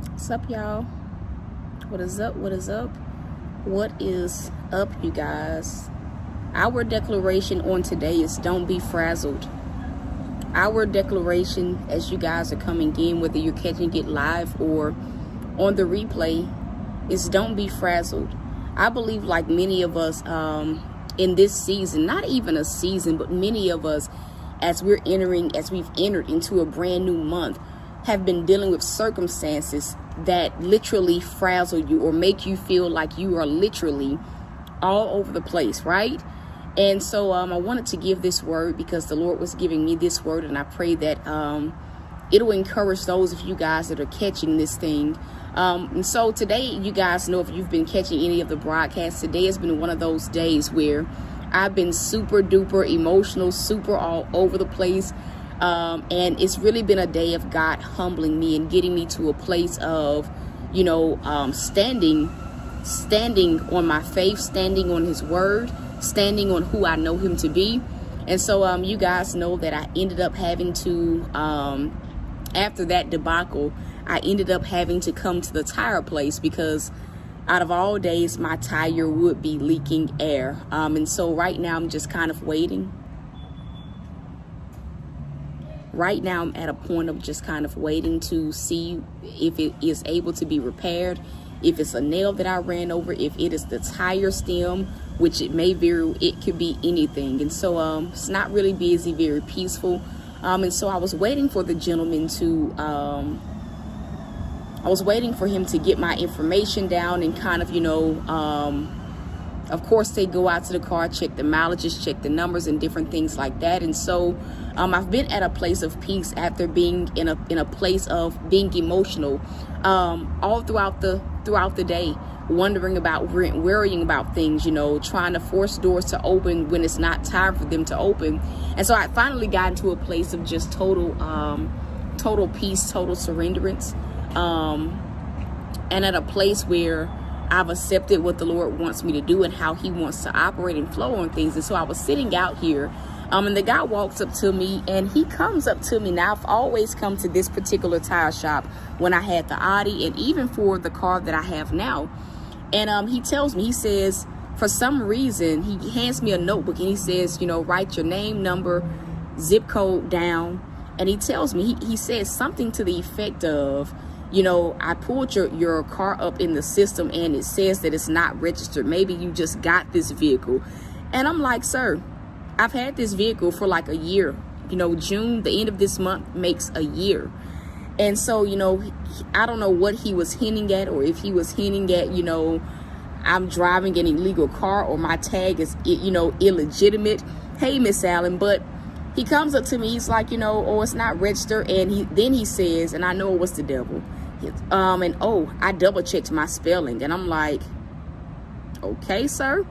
What's up, y'all? What is up? What is up? What is up, you guys? Our declaration on today is don't be frazzled. Our declaration, as you guys are coming in, whether you're catching it live or on the replay, is don't be frazzled. I believe, like many of us in this season, not even a season, but many of us, as we've entered into a brand new month, have been dealing with circumstances that literally frazzle you or make you feel like you are literally all over the place, right? And so I wanted to give this word because the Lord was giving me this word, and I pray that it'll encourage those of you guys that are catching this thing. And so today, you guys know, if you've been catching any of the broadcasts, today has been one of those days where I've been super duper emotional, super all over the place. And it's really been a day of God humbling me and getting me to a place of, standing on my faith, standing on his word, standing on who I know him to be. And so you guys know that I ended up having to, after that debacle, I ended up having to come to the tire place because out of all days, my tire would be leaking air. And so right now I'm just kind of waiting. Right now, I'm at a point of just kind of waiting to see if it is able to be repaired, if it's a nail that I ran over, if it is the tire stem, which it could be anything. And so it's not really busy, very peaceful. And so I was waiting for the gentleman to, I was waiting for him to get my information down and kind of, of course, they go out to the car, check the mileages, check the numbers and different things like that. And so I've been at a place of peace after being in a place of being emotional all throughout the day, wondering about, worrying about things, trying to force doors to open when it's not time for them to open. And so I finally got into a place of just total peace, total surrenderance, and at a place where I've accepted what the Lord wants me to do and how he wants to operate and flow on things. And so I was sitting out here, and the guy walks up to me, and he comes up to me. Now, I've always come to this particular tire shop when I had the Audi and even for the car that I have now. And he tells me, he says, for some reason, he hands me a notebook and he says, write your name, number, zip code down. And he tells me, he says something to the effect of, I pulled your car up in the system and it says that it's not registered. Maybe you just got this vehicle. And I'm like, sir, I've had this vehicle for like a year. June, the end of this month makes a year. And so, I don't know what he was hinting at, or if he was hinting at, I'm driving an illegal car or my tag is, illegitimate. Hey, Miss Allen, but he comes up to me. He's like, it's not registered. And then he says, and I know it was the devil. I double checked my spelling, and I'm like, okay, sir.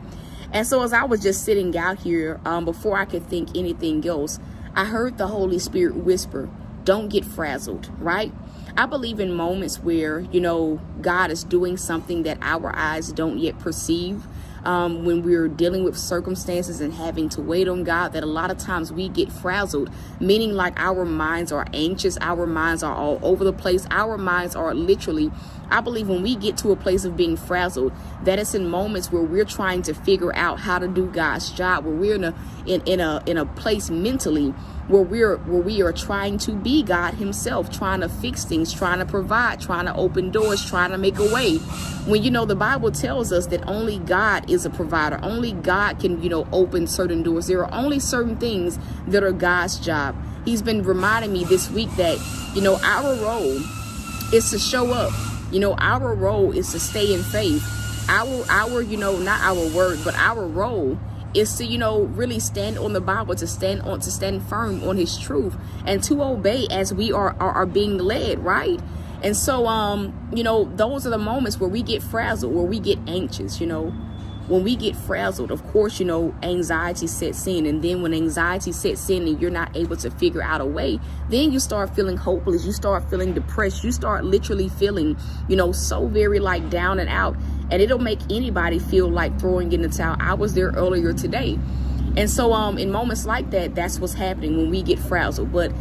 And so as I was just sitting out here, before I could think anything else, I heard the Holy Spirit whisper, don't get frazzled, right? I believe in moments where, God is doing something that our eyes don't yet perceive. When we're dealing with circumstances and having to wait on God, that a lot of times we get frazzled, meaning like our minds are anxious, our minds are all over the place, our minds are literally, I believe when we get to a place of being frazzled, that it's in moments where we're trying to figure out how to do God's job, where we're in a place mentally where we are trying to be God himself, trying to fix things, trying to provide, trying to open doors, trying to make a way. When, the Bible tells us that only God is a provider. Only God can, open certain doors. There are only certain things that are God's job. He's been reminding me this week that, our role is to show up. Our role is to stay in faith. Our, not our word, but our role is to, really stand on the Bible, to stand firm on his truth and to obey as we are being led, right? And so, those are the moments where we get frazzled, where we get anxious, When we get frazzled, of course, anxiety sets in. And then when anxiety sets in and you're not able to figure out a way, then you start feeling hopeless. You start feeling depressed. You start literally feeling, so very like down and out. And it'll make anybody feel like throwing in the towel. I was there earlier today. And so in moments like that, that's what's happening when we get frazzled. But,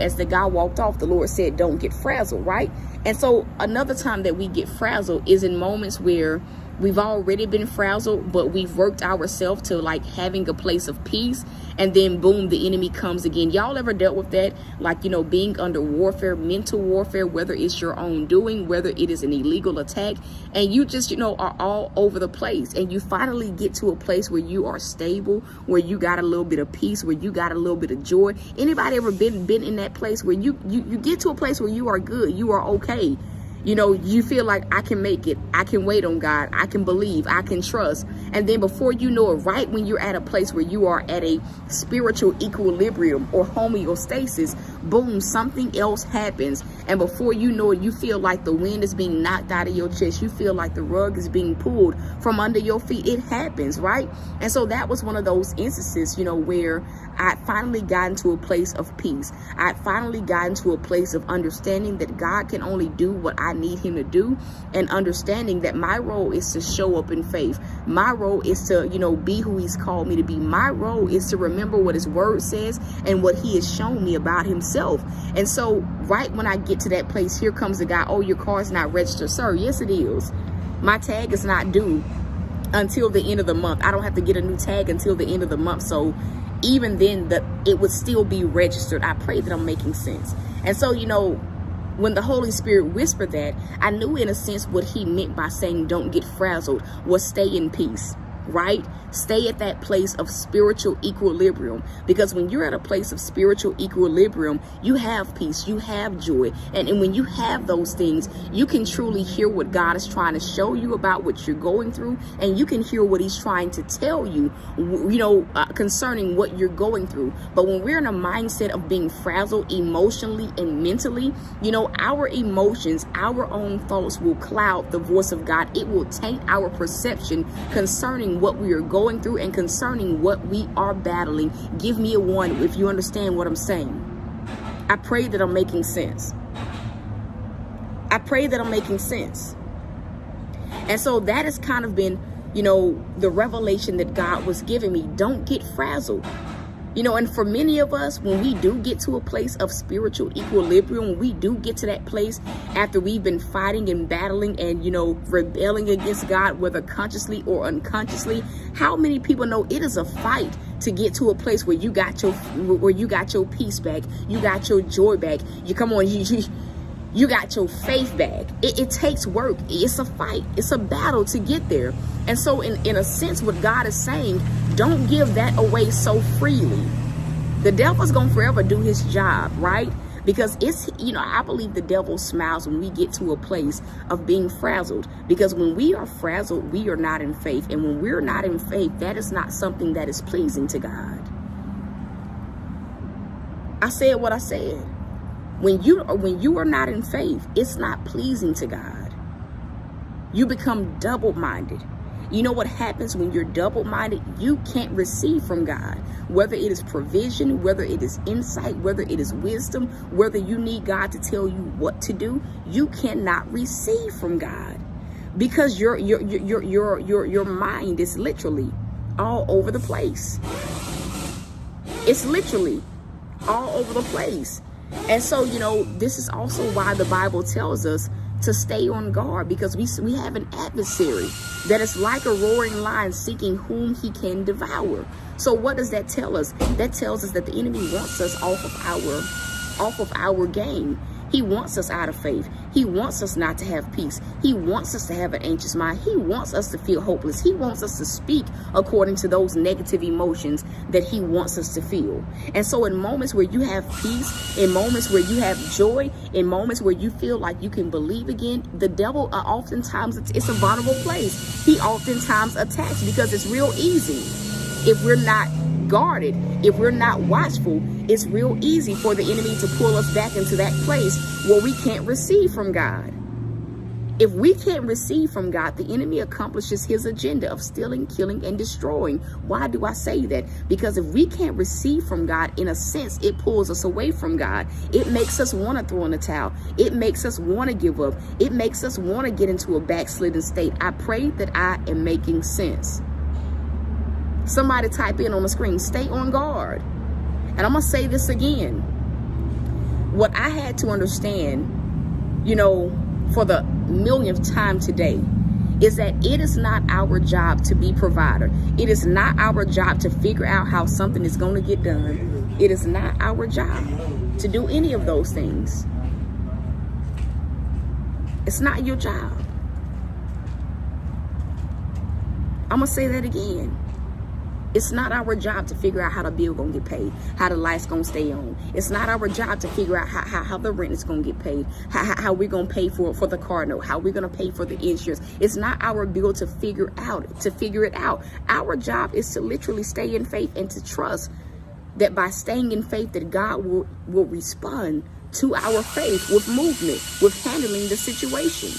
as the guy walked off, the Lord said, don't get frazzled, right? And so another time that we get frazzled is in moments where we've already been frazzled, but we've worked ourselves to like having a place of peace. And then boom, the enemy comes again. Y'all ever dealt with that? Like, being under warfare, mental warfare, whether it's your own doing, whether it is an illegal attack, and you just, are all over the place. And you finally get to a place where you are stable, where you got a little bit of peace, where you got a little bit of joy. Anybody ever been in that place where you get to a place where you are good, you are okay? You feel like I can make it. I can wait on God. I can believe. I can trust. And then before you know it, right when you're at a place where you are at a spiritual equilibrium or homeostasis, boom, something else happens. And before you know it, you feel like the wind is being knocked out of your chest. You feel like the rug is being pulled from under your feet. It happens, right? And so that was one of those instances, where I finally got into a place of peace. I finally got into a place of understanding that God can only do what I need him to do, and understanding that my role is to show up in faith. My role is to, be who he's called me to be. My role is to remember what his word says and what he has shown me about himself. And so right when I get to that place, here comes the guy, oh, your car's not registered. Sir, yes, it is. My tag is not due until the end of the month. I don't have to get a new tag until the end of the month. So even then, it would still be registered. I pray that I'm making sense. And so, when the Holy Spirit whispered that, I knew in a sense what he meant by saying don't get frazzled was stay in peace, right? Stay at that place of spiritual equilibrium, because when you're at a place of spiritual equilibrium, you have peace, you have joy. And when you have those things, you can truly hear what God is trying to show you about what you're going through. And you can hear what he's trying to tell you, concerning what you're going through. But when we're in a mindset of being frazzled emotionally and mentally, our emotions, our own thoughts will cloud the voice of God. It will taint our perception concerning what we are going through and concerning what we are battling. Give me a one if you understand what I'm saying. I pray that I'm making sense. I pray that I'm making sense. And so that has kind of been, the revelation that God was giving me. Don't get frazzled. And for many of us, when we do get to a place of spiritual equilibrium, when we do get to that place after we've been fighting and battling and, rebelling against God, whether consciously or unconsciously, how many people know it is a fight to get to a place where you got your peace back, you got your joy back, you got your faith back. It takes work. It's a fight. It's a battle to get there. And so in a sense, what God is saying, don't give that away so freely. The devil's going to forever do his job, right? Because it's, I believe the devil smiles when we get to a place of being frazzled. Because when we are frazzled, we are not in faith. And when we're not in faith, that is not something that is pleasing to God. I said what I said. When you are not in faith, it's not pleasing to God. You become double-minded. You know what happens when you're double-minded? You can't receive from God, whether it is provision, whether it is insight, whether it is wisdom, whether you need God to tell you what to do. You cannot receive from God because your mind is literally all over the place. It's literally all over the place. And so, this is also why the Bible tells us to stay on guard, because we have an adversary that is like a roaring lion seeking whom he can devour. So what does that tell us? That tells us that the enemy wants us off of our game. He wants us out of faith. He wants us not to have peace. He wants us to have an anxious mind. He wants us to feel hopeless. He wants us to speak according to those negative emotions that he wants us to feel. And so in moments where you have peace, in moments where you have joy, in moments where you feel like you can believe again, the devil oftentimes, it's a vulnerable place. He oftentimes attacks because it's real easy. If we're not guarded, if we're not watchful, it's real easy for the enemy to pull us back into that place where we can't receive from God. If we can't receive from God, the enemy accomplishes his agenda of stealing, killing, and destroying. Why do I say that? Because if we can't receive from God, in a sense, it pulls us away from God. It makes us want to throw in the towel. It makes us want to give up. It makes us want to get into a backslidden state. I pray that I am making sense. Somebody type in on the screen, stay on guard. And I'm going to say this again. What I had to understand, for the millionth time today, is that it is not our job to be provider. It is not our job to figure out how something is going to get done. It is not our job to do any of those things. It's not your job. I'm going to say that again. It's not our job to figure out how the bill gonna get paid, how the lights gonna stay on. It's not our job to figure out how the rent is gonna get paid, how we're gonna pay for the car note, how we're gonna pay for the insurance. It's not our bill to figure it out. Our job is to literally stay in faith and to trust that by staying in faith that God will respond to our faith with movement, with handling the situation.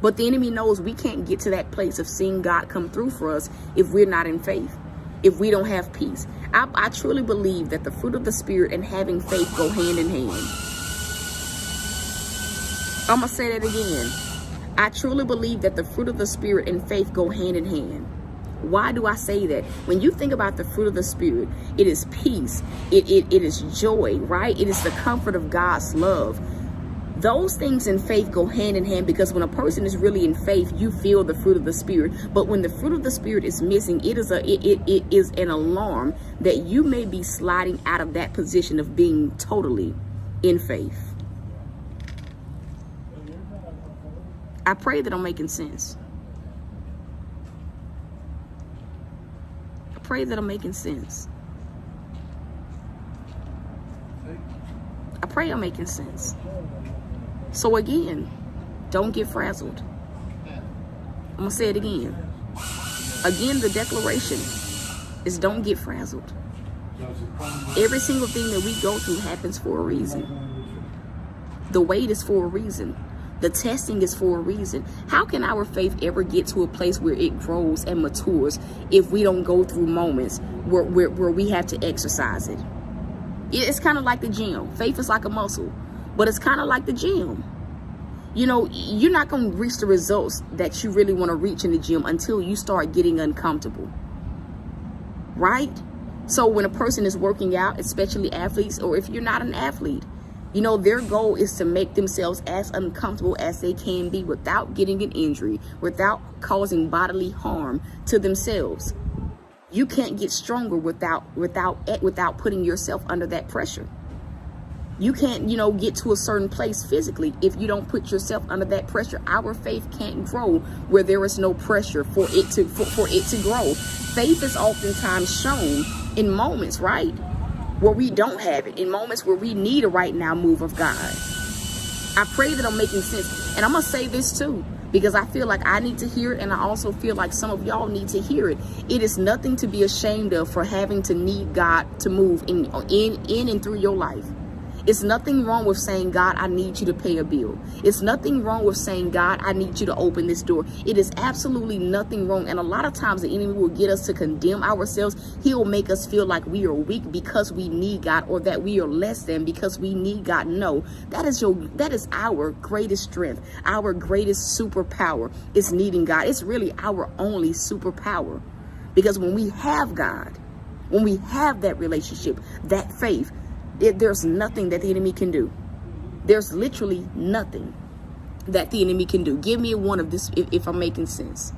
But the enemy knows we can't get to that place of seeing God come through for us if we're not in faith, if we don't have peace. I truly believe that the fruit of the Spirit and having faith go hand in hand. I'm going to say that again. I truly believe that the fruit of the Spirit and faith go hand in hand. Why do I say that? When you think about the fruit of the Spirit, it is peace. It is joy, right? It is the comfort of God's love. Those things in faith go hand in hand, because when a person is really in faith, you feel the fruit of the Spirit. But when the fruit of the Spirit is missing, it is an alarm that you may be sliding out of that position of being totally in faith. I pray that I'm making sense. I pray that I'm making sense. I pray I'm making sense. So again, don't get frazzled. I'm going to say it again. Again, the declaration is don't get frazzled. Every single thing that we go through happens for a reason. The wait is for a reason. The testing is for a reason. How can our faith ever get to a place where it grows and matures if we don't go through moments where we have to exercise it? It's kind of like the gym. Faith is like a muscle. But it's kind of like the gym. You're not going to reach the results that you really want to reach in the gym until you start getting uncomfortable. Right? So when a person is working out, especially athletes, or if you're not an athlete, their goal is to make themselves as uncomfortable as they can be without getting an injury, without causing bodily harm to themselves. You can't get stronger without putting yourself under that pressure. You can't, get to a certain place physically if you don't put yourself under that pressure. Our faith can't grow where there is no pressure for it to grow. Faith is oftentimes shown in moments, right, where we don't have it, in moments where we need a right now move of God. I pray that I'm making sense. And I'm going to say this too, because I feel like I need to hear it, and I also feel like some of y'all need to hear it. It is nothing to be ashamed of for having to need God to move in and through your life. It's nothing wrong with saying, God, I need you to pay a bill. It's nothing wrong with saying, God, I need you to open this door. It is absolutely nothing wrong. And a lot of times the enemy will get us to condemn ourselves. He'll make us feel like we are weak because we need God, or that we are less than because we need God. No, that is our greatest strength. Our greatest superpower is needing God. It's really our only superpower, because when we have God, when we have that relationship, that faith, there's nothing that the enemy can do. There's literally nothing that the enemy can do. Give me one of this if I'm making sense.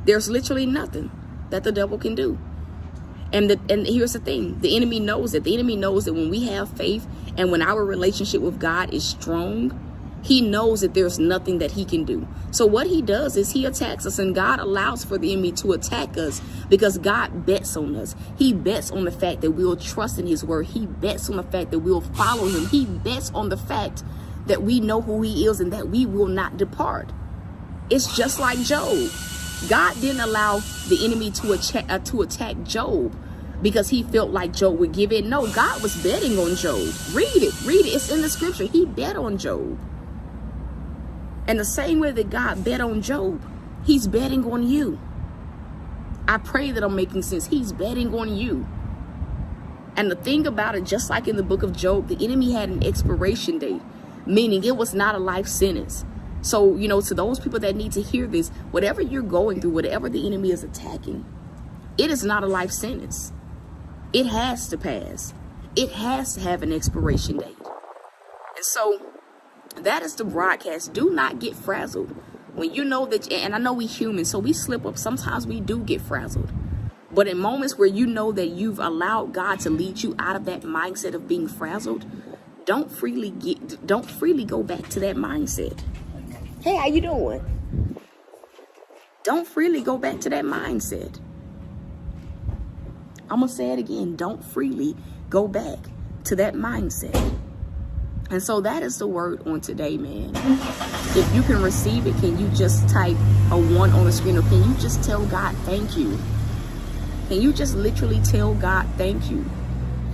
There's literally nothing that the devil can do. And here's the thing. The enemy knows that. The enemy knows that when we have faith and when our relationship with God is strong, he knows that there's nothing that he can do. So what he does is he attacks us, and God allows for the enemy to attack us because God bets on us. He bets on the fact that we'll trust in his word. He bets on the fact that we'll follow him. He bets on the fact that we know who he is and that we will not depart. It's just like Job. God didn't allow the enemy to attack Job because he felt like Job would give in. No, God was betting on Job. Read it. It's in the scripture. He bet on Job. And the same way that God bet on Job, he's betting on you. I pray that I'm making sense. He's betting on you. And the thing about it, just like in the book of Job, the enemy had an expiration date, meaning it was not a life sentence. So, to those people that need to hear this, whatever you're going through, whatever the enemy is attacking, it is not a life sentence. It has to pass. It has to have an expiration date. And so that is the broadcast. Do not get frazzled. When you know that, and I know we human, so we slip up. Sometimes we do get frazzled. But in moments where you know that you've allowed God to lead you out of that mindset of being frazzled, don't freely go back to that mindset. Hey, how you doing? Don't freely go back to that mindset. I'm going to say it again. Don't freely go back to that mindset. And so that is the word on today, man. If you can receive it, can you just type a 1 on the screen, or can you just tell God thank you? Can you just literally tell God thank you?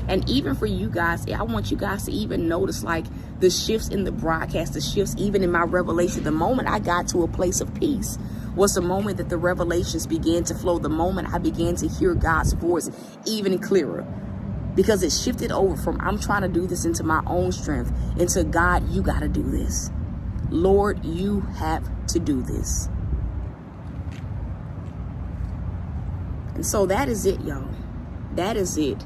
And even for you guys, I want you guys to even notice like the shifts in the broadcast, the shifts even in my revelation. The moment I got to a place of peace was the moment that the revelations began to flow. The moment I began to hear God's voice even clearer. Because it shifted over from I'm trying to do this into my own strength, into God, you got to do this. Lord, you have to do this. And so that is it, y'all. That is it.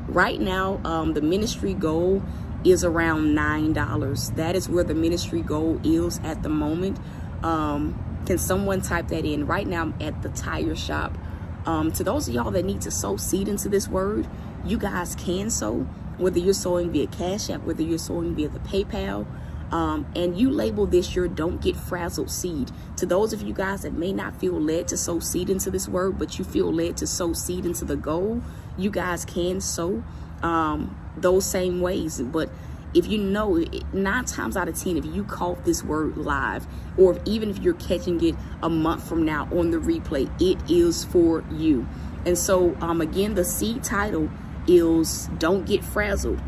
Right now, the ministry goal is around $9. That is where the ministry goal is at the moment. Can someone type that in? Right now, I'm at the tire shop. To those of y'all that need to sow seed into this word, you guys can sow, whether you're sowing via CashApp, whether you're sowing via the PayPal, and you label this your Don't Get Frazzled seed. To those of you guys that may not feel led to sow seed into this word, but you feel led to sow seed into the goal, you guys can sow those same ways. But if you know, 9 times out of 10, if you caught this word live, or even if you're catching it a month from now on the replay, it is for you. And so, again, the seed title is Don't Get Frazzled.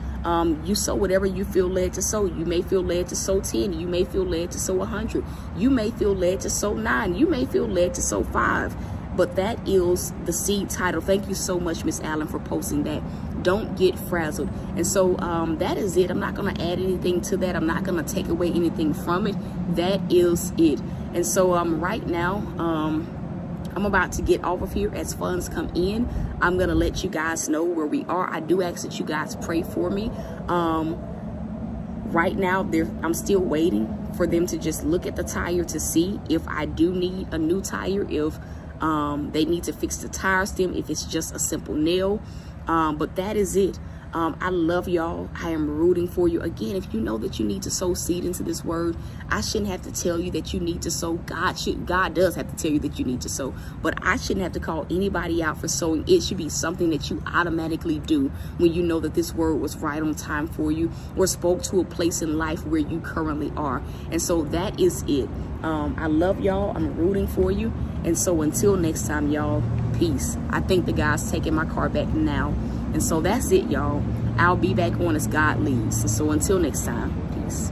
You sow whatever you feel led to sow. You may feel led to sow 10. You may feel led to sow 100. You may feel led to sow 9. You may feel led to sow 5. But that is the seed title. Thank you so much, Miss Allen, for posting that. Don't get frazzled. And so that is it. I'm not going to add anything to that. I'm not going to take away anything from it. That is it. And so right now, I'm about to get off of here as funds come in. I'm going to let you guys know where we are. I do ask that you guys pray for me. Right now, I'm still waiting for them to just look at the tire to see if I do need a new tire, if they need to fix the tire stem, if it's just a simple nail. But that is it. I love y'all. I am rooting for you. Again, if you know that you need to sow seed into this word, I shouldn't have to tell you that you need to sow. God does have to tell you that you need to sow, but I shouldn't have to call anybody out for sowing. It should be something that you automatically do when you know that this word was right on time for you, or spoke to a place in life where you currently are. And so that is it. I love y'all. I'm rooting for you. And so until next time, y'all, peace. I think the guy's taking my car back now. And so that's it, y'all. I'll be back on as God leads. So until next time, peace.